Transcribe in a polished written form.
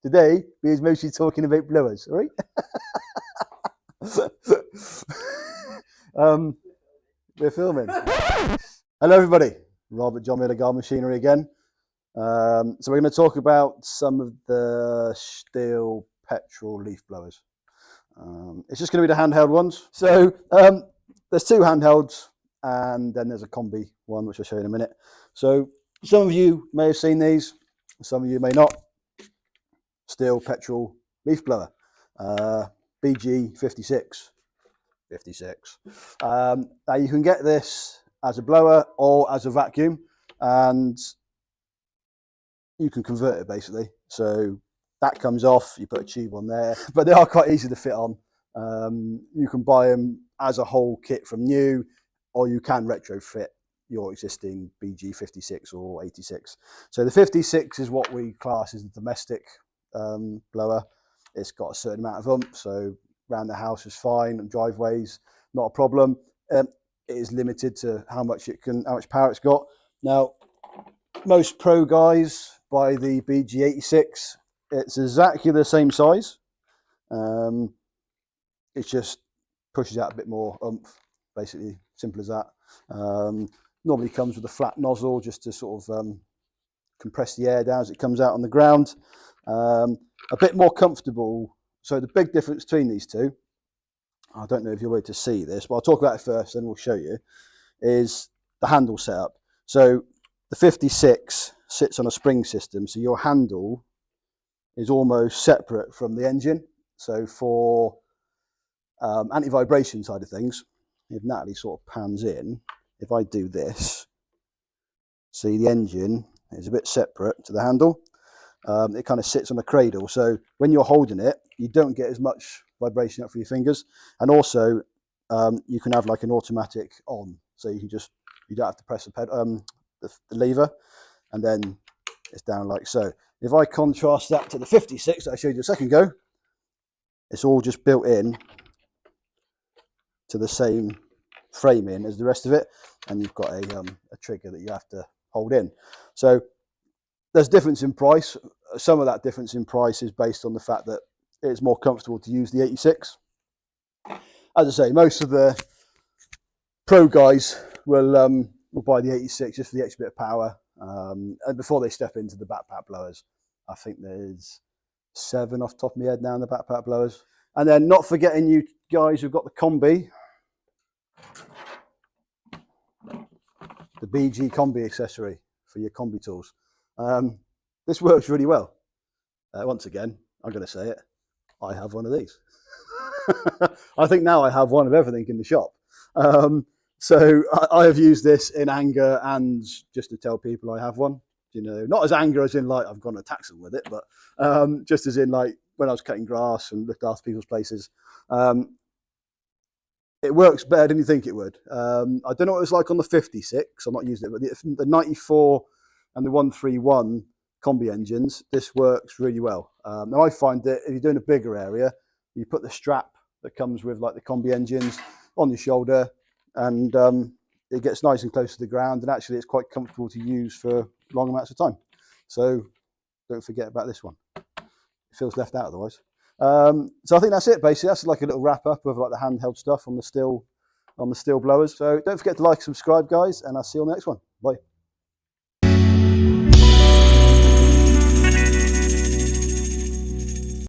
Today, we're mostly talking about blowers, all right? We're filming. Hello, everybody. Robert John Miller Garden Machinery again. So we're going to talk about some of the Stihl petrol leaf blowers. It's just going to be the handheld ones. So there's two handhelds, and then there's a combi one, which I'll show you in a minute. So some of you may have seen these, some of you may not. Stihl petrol leaf blower, BG 56. Now you can get this as a blower or as a vacuum, and you can convert it basically. So that comes off, you put a tube on there, but they are quite easy to fit on. You can buy them as a whole kit from new, or you can retrofit your existing BG 56 or 86. So the 56 is what we class as a domestic blower. It's got a certain amount of oomph, so around the house is fine, and driveways not a problem. It is limited to how much power it's got. Now, most pro guys buy the BG 86. It's exactly the same size. It just pushes out a bit more oomph, basically, simple as that. Normally comes with a flat nozzle just to sort of compress the air down as it comes out on the ground. A bit more comfortable. So the big difference between these two, I don't know if you're able to see this, but I'll talk about it first, then we'll show you, is the handle setup. So the 56 sits on a spring system, so your handle is almost separate from the engine. So for anti-vibration side of things, if Natalie sort of pans in, if I do this, see the engine is a bit separate to the handle. It kind of sits on a cradle, so when you're holding it, you don't get as much vibration up for your fingers. And also, you can have like an automatic on, so you don't have to press the lever, and then it's down like so. If I contrast that to the 56 that I showed you a second ago, it's all just built in to the same framing as the rest of it, and you've got a trigger that you have to hold in. So there's difference in price. Some of that difference in price is based on the fact that it's more comfortable to use the 86. As I say, most of the pro guys will buy the 86 just for the extra bit of power, and before they step into the backpack blowers. I think there's 7 off the top of my head now in the backpack blowers. And then not forgetting you guys who've got the combi, the BG combi accessory for your combi tools. This works really well. Once again, I'm going to say it, I have one of these. I think now I have one of everything in the shop. So I have used this in anger and just to tell people I have one. You know, not as anger as in like I've gone to tax them with it, but just as in like when I was cutting grass and looked after people's places. It works better than you think it would. I don't know what it's like on the 56. I'm not using it, but the 94 and the 131 combi engines, this works really well. Now I find that if you're doing a bigger area, you put the strap that comes with like the combi engines on your shoulder, and it gets nice and close to the ground, and actually it's quite comfortable to use for long amounts of time. So don't forget about this one. It feels left out otherwise. So I think that's it basically. That's like a little wrap up of like the handheld stuff on the Stihl blowers. So don't forget to like, subscribe guys, and I'll see you on the next one. Bye.